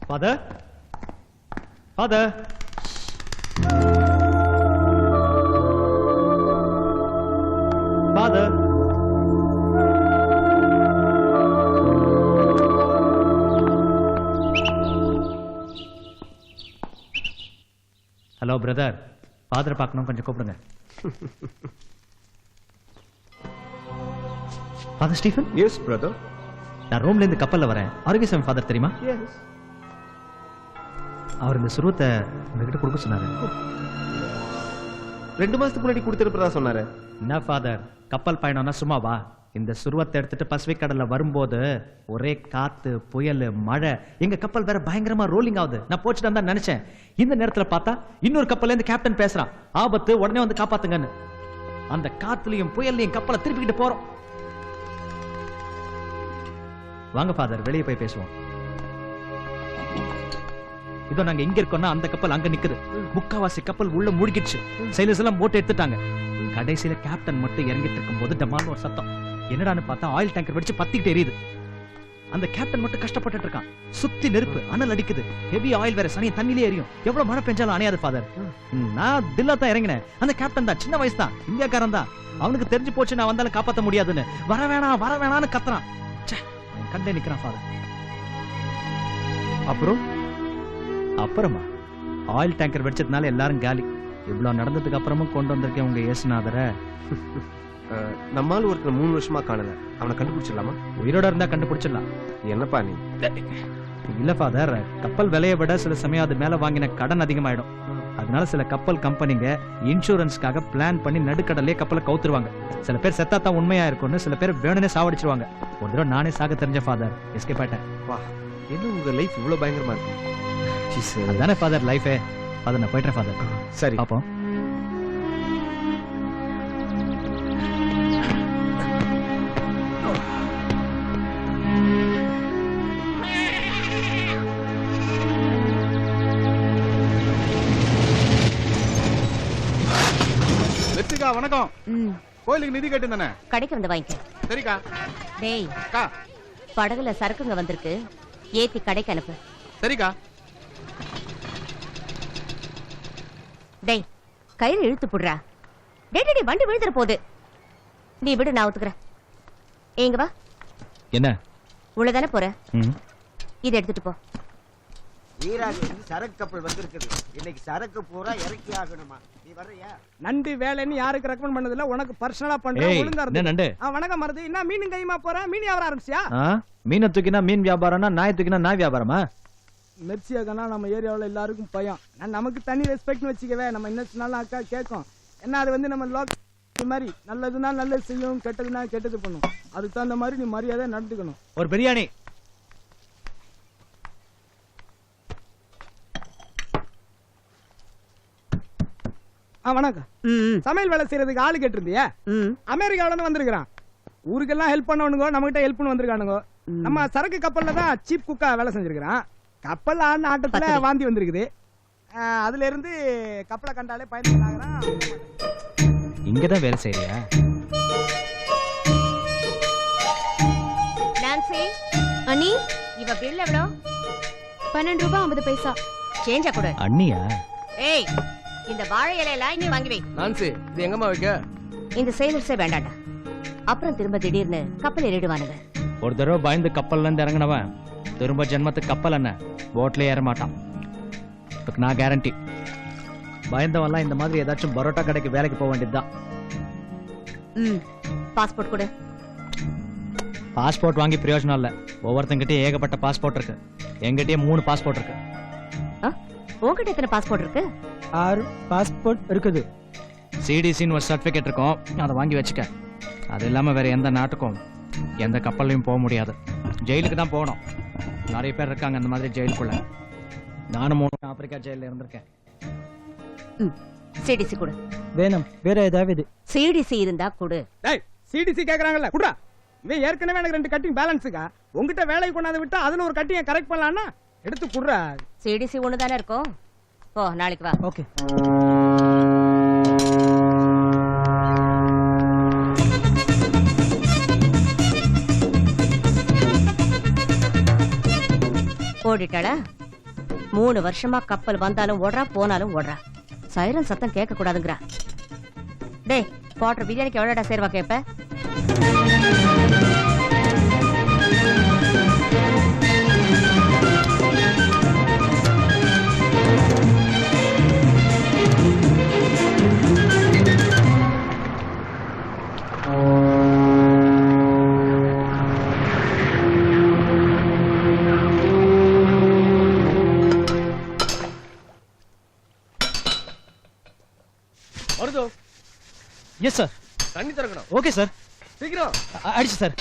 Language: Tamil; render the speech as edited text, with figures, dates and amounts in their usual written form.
Father? Father? Father? Hello brother, ஃபாதரை பார்க்கணும், கொஞ்சம் கூப்பிடுங்க. Father Stephen? Yes brother. நான் ரோம்ல இருந்து கப்பல்ல வரேன். ஆரோக்கியசாமி ஃபாதர் தெரியுமா? எஸ். அவர் இந்த சுருவத்தை உங்ககிட்ட கொடுக்க சொன்னாரு. 2 மாசத்துக்கு முன்னாடி கொடுத்திருப்பதா சொன்னாரு. என்ன ஃபாதர், கப்பல் பயணம்னா சும்மாவா? இந்த சுருவத்தை எடுத்துட்டு பசிபிக் கடல்ல வரும்போது ஒரே காத்து, புயல், மழை, எங்க கப்பல் வேற பயங்கரமா ரோலிங் ஆகுது. நான் போச்சுட்டு தான் நினைச்சேன். இந்த நேரத்துல பார்த்தா இன்னொரு கப்பல்ல இருந்து கேப்டன் பேசுறான், ஆபத்து, உடனே வந்து காப்பாத்துங்கன்னு. அந்த காத்துலயும் புயல்லையும் கப்பலை திருப்பிக்கிட்டு போறோம். வாங்க ஃபாதர், வெளியே போய் பேசுவோம். இதோ நாங்க இங்க இருக்கோம்னா அந்த கப்பல் அங்க நிக்குது. முக்காவாசி கப்பல் உள்ள மூழ்கிடுச்சு. சைலர்ஸ் எல்லாம் போட்டு எடுத்துட்டாங்க. கடைசியில கேப்டன் மட்டும் இறங்கிட்டு இருக்கும் போது டமால்னு ஒரு சத்தம். என்னடான்னு பார்த்தா ஆயில் டேங்கர் வெடிச்சு பத்திக்கிட்டு எரியுது. அந்த கேப்டன் மட்டும் கஷ்டப்பட்டு இருக்கான். சுத்தி நெருப்பு, அனல் அடிக்குது. ஹெவி ஆயில் வேற, சனிய தண்ணிலே எரியும். எவ்வளவு மழை பெஞ்சாலும் அணையாது ஃபாதர். நான் தில்லா தான் இறங்கினேன். அந்த கேப்டன் தான், சின்ன வயசு தான், இந்தியாக்காரன் தான். அவனுக்கு தெரிஞ்சு போச்சு நான் வந்தாலும் காப்பாற்ற முடியாதுன்னு. வர வேணான்னு கத்துறான். கண்டே நிக்கிறான் ஃபாதர். அப்புறமா ஆயில் டேங்கர் வெடிச்சதுனால எல்லாரும் காலி. இவ்வளவு நடந்ததுக்கு அப்புறமும் கொண்டு வந்திருக்கேன் உங்க இயேசுநாதரை. நம்மால ஒருத்தர் 3 வருஷமா காணல. அவனை கண்டுபிடிச்சிடலாமா? உயிரோட இருந்தா கண்டுபிடிச்சிடலாம். என்னப்பா நீ? இல்ல ஃபாதர், கப்பல் விலையை விட சில சமயம் அது மேல வாங்கின கடன் அதிகமாயிடும். அதனால சில கப்பல் கம்பெனிங்க இன்சூரன்ஸ்க்காக பிளான் பண்ணி நடுக்கடலே கப்பலை கவுத்துருவாங்க. சில பேர் செத்தா தான் உண்மையா இருக்கும்னு சில பேர் வேணும்னே சாவடிச்சிருவாங்க. ஒரு தடவை நானே சாக தெரிஞ்ச ஃபாதர், எஸ்கேப் ஆயிட்டேன். வா, என்ன உங்க லைஃப் இவ்வளவு பயங்கரமா இருக்கு? அதானே ஃபாதர் லைஃபே. ஃபாதர் நான் போயிட்டேன் ஃபாதர். சரி பாப்போம். லட்சிகா வணக்கம். கோயிலுக்கு நிதி கேட்டு தானே? கடைக்கு வந்து வாங்கிக்க. சரிக்கா. டேய் அக்கா, படகுல சரக்குங்க வந்திருக்கு, ஏத்தி கடைக்கு அனுப்பு. சரிக்கா. டேய் கயிறு இழுத்து புடுறா. டேய் டேய் வண்டி விழுந்துற போகுது. நீ விடு, நான் ஒத்துக்கிறேன். எங்க வா. என்ன உள்ளதானே போற? இதை எடுத்துட்டு போ. ஈராக்கு சரக்கு கப்பல் வந்திருக்குது. இன்னைக்கு சரக்கு பூரா இறக்கி ஆகணுமா? நீ வர்றியா? நண்டு வேலைன்னு யாருக்கு ரெக்கமெண்ட் பண்ணதில்ல, உனக்கு பர்சனலா பண்றேன். ஒழுங்கா இருந்து. நண்டு வணக்கம் மருது. என்ன மீன் கைமா போற? மீன் வியாபாரம் ஆரம்பிச்சியா? மீனை தூக்கினா மீன் வியாபாரம்னா, நாய் தூக்கினா நாய் வியாபாரமா? மெர்சியாகனா நம்ம ஏரியாவில் எல்லாருக்கும் பயம். நமக்கு தனி ரெஸ்பெக்ட்னு வச்சுக்கவே. நம்ம என்ன சொன்னாலும் அக்கா கேட்கும். என்ன அது வந்து நம்ம லோக்கல் மாதிரி நல்லதுன்னா நல்லது செய்யும், கெட்டதுன்னா கெட்டது பண்ணும். அதுக்கு தகுந்த மாதிரி நீ மரியாதை நடந்துக்கணும். ஒரு பிரியாணி. வணக்கம். சமையல் வேலை செய்யறதுக்கு ஆளு கேட்டு இருந்தியா? அமெரிக்காவில இருந்து வந்திருக்கான். ஊருக்கெல்லாம் ஹெல்ப் பண்ணவனுங்க, நம்ம கிட்ட ஹெல்ப் பண்ண வந்திருக்கானுங்க. நம்ம சரக்கு கப்பல்ல தான் சீப் குக்கா வேலை செஞ்சிருக்கிறான். கப்பல் ஆடின ஆட்டத்துல வாந்தி வந்திருக்குது. அதுல இருந்து கப்பலை கண்டாலே பயன்படுறான். இங்கதான் வேலை செய்யறியா? நான்சி, அண்ணி, இவ பில் எவ்வளோ? 12 ரூபாய் 50 பைசா. சேஞ்சா கொடு. அண்ணியா? ஏய், இந்த வாழை இலையெல்லாம் இங்க வாங்கி வை. நான்சி, இது எங்கம்மா வைக்க? இந்த சேலர்ஸே வேண்டாண்டா. அப்புறம் திரும்ப திடீர்னு கப்பல் ஏறிடுவானுங்க. ஒரு தடவை பயந்து கப்பல்ல இருந்து இறங்கினவன் திரும்ப ஜென்மத்துக்கு கப்பல் என்ன போட்ல ஏற மாட்டான். நான் கேரண்டி. பயந்தவன்லாம் இந்த மாதிரி ஏதாச்சும் பரோட்டா கடைக்கு வேலைக்கு போக வேண்டியதுதான். பாஸ்போர்ட் கொடு. பாஸ்போர்ட் வாங்கி பிரயோஜனம் இல்ல. ஒவ்வொருத்தங்கிட்டே ஏகப்பட்ட பாஸ்போர்ட் இருக்கு. எங்கிட்டயே 3 பாஸ்போர்ட் இருக்கு. உங்ககிட்ட எத்தனை பாஸ்போர்ட் இருக்கு? 6 பாஸ்போர்ட் இருக்குது. சிடிசின்னு ஒரு சர்டிபிகேட் இருக்கும், அதை வாங்கி வச்சுக்க. அது இல்லாம வேற எந்த நாட்டுக்கும் எந்த கப்பல்லையும் போக முடியாது. ஜெயிலுக்கு தான் போகணும். நிறைய பேர் இருக்காங்க அந்த மாதிரி ஜெயிலுக்குள்ள. நானும் 3 ஆப்பிரிக்கா ஜெயில இருந்திருக்கேன். சிடிசி கொடு. வேணும் வேற ஏதாவது? சிடிசி இருந்தா கொடு. டேய், சிடிசி கேக்குறாங்கல்ல, குடுடா. இவன் ஏற்கனவே எனக்கு 2 கட்டிங் பேலன்ஸுக்கா. உங்ககிட்ட வேலைக்கு கொண்டாந்து விட்டா அதுல ஒரு கட்டிங்க கரெக்ட் பண்ணலாம்னா எடுத்து குடுறா. சிடிசி ஒண்ணு தானே இருக்கும். போ, நாளைக்கு வா. ஓகே. ஓடிட்டாளா? 3 வருஷமா கப்பல் வந்தாலும் ஓடுறா போனாலும் ஓடுறா. சைரன் சத்தம் கேட்க கூடாதுங்கிறா. டேய் குவார்டர் பிரியாணிக்கு எவ்வளோடா சேர்வா கேப்ப? வருதோ எஸ் சார். தண்ணி திறக்கணும். Okay sir. சீக்கிரம். அடிச்சு சார்.